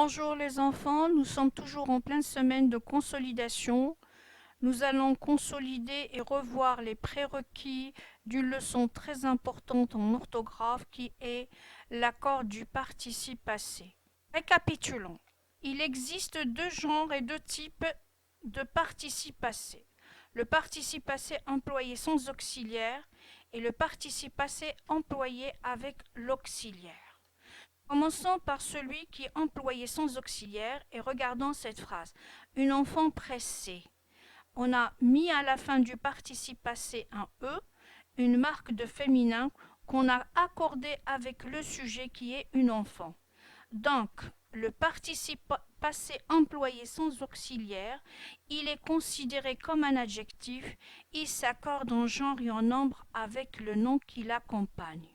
Bonjour les enfants, nous sommes toujours en pleine semaine de consolidation. Nous allons consolider et revoir les prérequis d'une leçon très importante en orthographe qui est l'accord du participe passé. Récapitulons. Il existe deux genres et deux types de participe passé. Le participe passé employé sans auxiliaire et le participe passé employé avec l'auxiliaire. Commençons par celui qui est employé sans auxiliaire et regardons cette phrase. Une enfant pressée. On a mis à la fin du participe passé un E, une marque de féminin qu'on a accordé avec le sujet qui est une enfant. Donc, le participe passé employé sans auxiliaire, il est considéré comme un adjectif, il s'accorde en genre et en nombre avec le nom qui l'accompagne.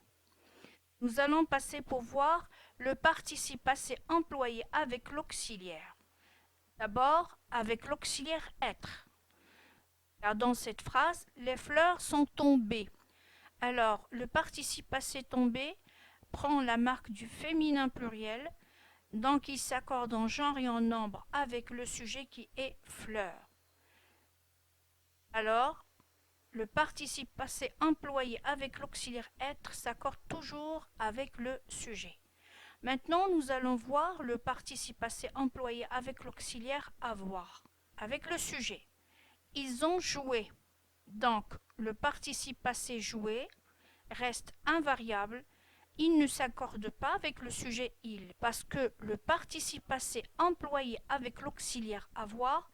Nous allons passer pour voir le participe passé employé avec l'auxiliaire. D'abord, avec l'auxiliaire être. Car dans cette phrase, les fleurs sont tombées. Alors, le participe passé tombé prend la marque du féminin pluriel, donc il s'accorde en genre et en nombre avec le sujet qui est fleur. Alors, le participe passé employé avec l'auxiliaire être s'accorde toujours avec le sujet. Maintenant, nous allons voir le participe passé employé avec l'auxiliaire avoir, avec le sujet. Ils ont joué. Donc, le participe passé joué reste invariable. Il ne s'accorde pas avec le sujet il, parce que le participe passé employé avec l'auxiliaire avoir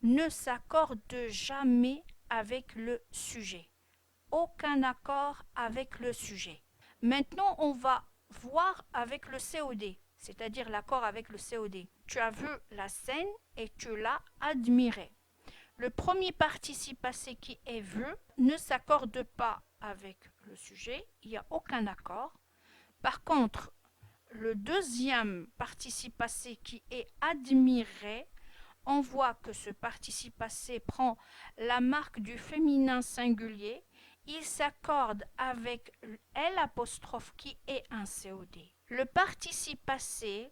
ne s'accorde jamais avec le sujet. Aucun accord avec le sujet. Maintenant, on va voir avec le COD, c'est-à-dire l'accord avec le COD. Tu as vu la scène et tu l'as admirée. Le premier participe passé qui est vu ne s'accorde pas avec le sujet, il n'y a aucun accord. Par contre, le deuxième participe passé qui est admiré, on voit que ce participe passé prend la marque du féminin singulier, il s'accorde avec L' qui est un COD. Le participe passé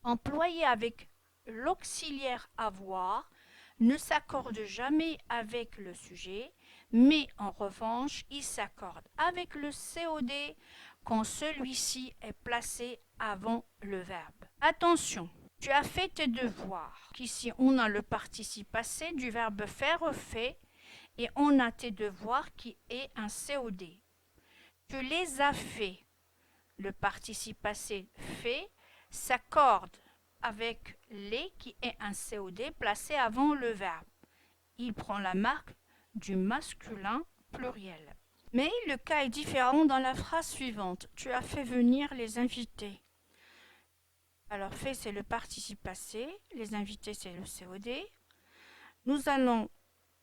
employé avec l'auxiliaire avoir ne s'accorde jamais avec le sujet, mais en revanche, il s'accorde avec le COD quand celui-ci est placé avant le verbe. Attention, tu as fait tes devoirs. Ici, on a le participe passé du verbe faire fait et on a tes devoirs qui est un COD. Tu les as fait. Le participe passé fait s'accorde avec les qui est un COD placé avant le verbe. Il prend la marque du masculin pluriel. Mais le cas est différent dans la phrase suivante. Tu as fait venir les invités. Alors fait c'est le participe passé, les invités c'est le COD. Nous allons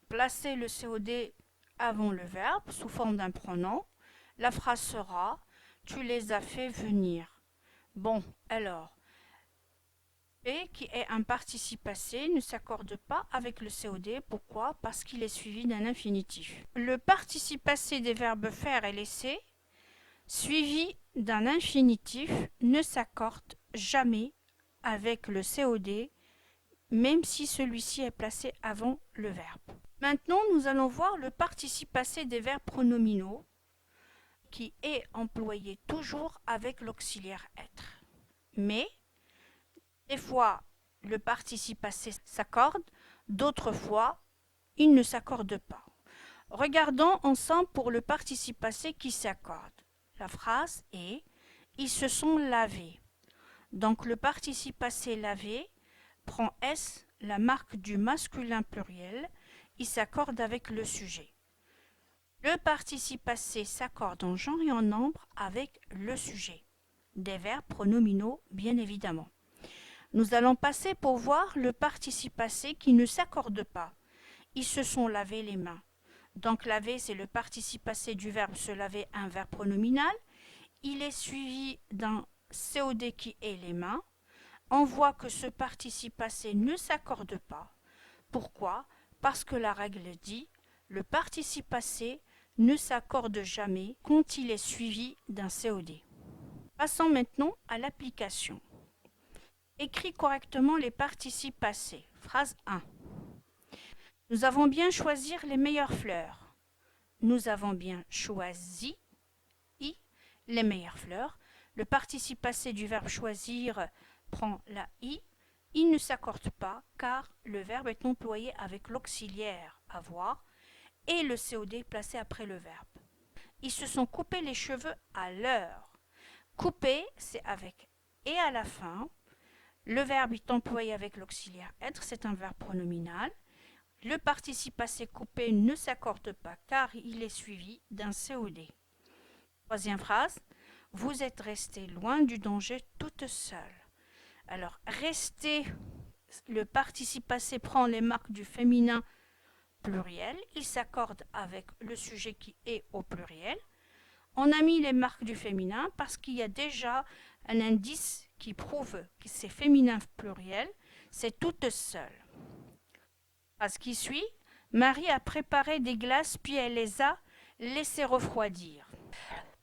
placer le COD avant le verbe sous forme d'un pronom. La phrase sera tu les as fait venir. Bon, alors, P qui est un participe passé ne s'accorde pas avec le COD. Pourquoi? Parce qu'il est suivi d'un infinitif. Le participe passé des verbes faire et laisser, suivi d'un infinitif, ne s'accorde jamais avec le COD, même si celui-ci est placé avant le verbe. Maintenant, nous allons voir le participe passé des verbes pronominaux, qui est employé toujours avec l'auxiliaire être. Mais, des fois, le participe passé s'accorde, d'autres fois, il ne s'accorde pas. Regardons ensemble pour le participe passé qui s'accorde. La phrase est « Ils se sont lavés ». Donc le participe passé lavé prend S, la marque du masculin pluriel, il s'accorde avec le sujet. Le participe passé s'accorde en genre et en nombre avec le sujet. Des verbes pronominaux, bien évidemment. Nous allons passer pour voir le participe passé qui ne s'accorde pas. Ils se sont lavé les mains. Donc laver, c'est le participe passé du verbe se laver, un verbe pronominal. Il est suivi d'un COD qui est les mains. On voit que ce participe passé ne s'accorde pas. Pourquoi? Parce que la règle dit le participe passé ne s'accorde jamais quand il est suivi d'un COD. Passons maintenant à l'application. Écris correctement les participes passés. Phrase 1. Nous avons bien choisi les meilleures fleurs. Nous avons bien choisi les meilleures fleurs. Le participe passé du verbe choisir prend la i. Il ne s'accorde pas car le verbe est employé avec l'auxiliaire avoir et le COD placé après le verbe. Ils se sont coupés les cheveux à l'heure. Couper, c'est avec et à la fin. Le verbe est employé avec l'auxiliaire être, c'est un verbe pronominal. Le participe passé coupé ne s'accorde pas car il est suivi d'un COD. Troisième phrase, vous êtes resté loin du danger toute seule. Alors, rester, le participe passé prend les marques du féminin pluriel, il s'accorde avec le sujet qui est au pluriel. On a mis les marques du féminin parce qu'il y a déjà un indice qui prouve que c'est féminin pluriel, c'est toute seule. Phrase qui suit, Marie a préparé des glaces puis elle les a laissées refroidir.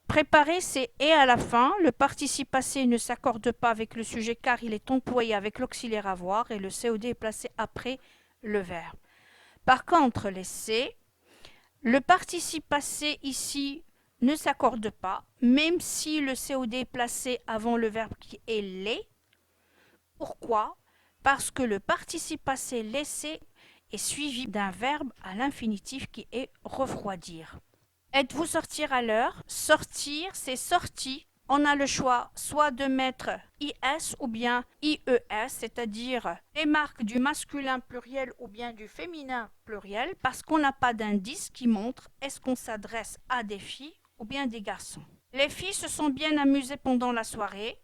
Préparer, c'est et à la fin. Le participe passé ne s'accorde pas avec le sujet car il est employé avec l'auxiliaire avoir et le COD est placé après le verbe. Par contre, les C, le participe passé ici ne s'accorde pas, même si le COD est placé avant le verbe qui est les. Pourquoi? Parce que le participe passé laissé est suivi d'un verbe à l'infinitif qui est refroidir. Êtes-vous sortir à l'heure? Sortir, c'est sorti. On a le choix soit de mettre IS ou bien IES, c'est-à-dire les marques du masculin pluriel ou bien du féminin pluriel, parce qu'on n'a pas d'indice qui montre est-ce qu'on s'adresse à des filles ou bien des garçons. Les filles se sont bien amusées pendant la soirée.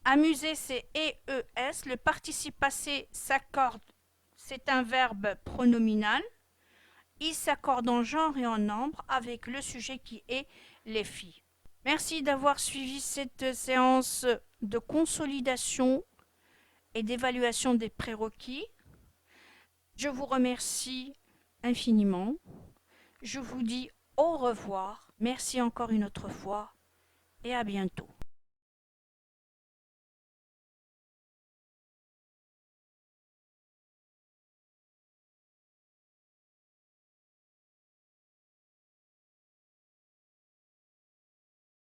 Amuser, c'est EES. Le participe passé s'accorde, c'est un verbe pronominal. Il s'accorde en genre et en nombre avec le sujet qui est les filles. Merci d'avoir suivi cette séance de consolidation et d'évaluation des prérequis. Je vous remercie infiniment. Je vous dis au revoir. Merci encore une autre fois et à bientôt.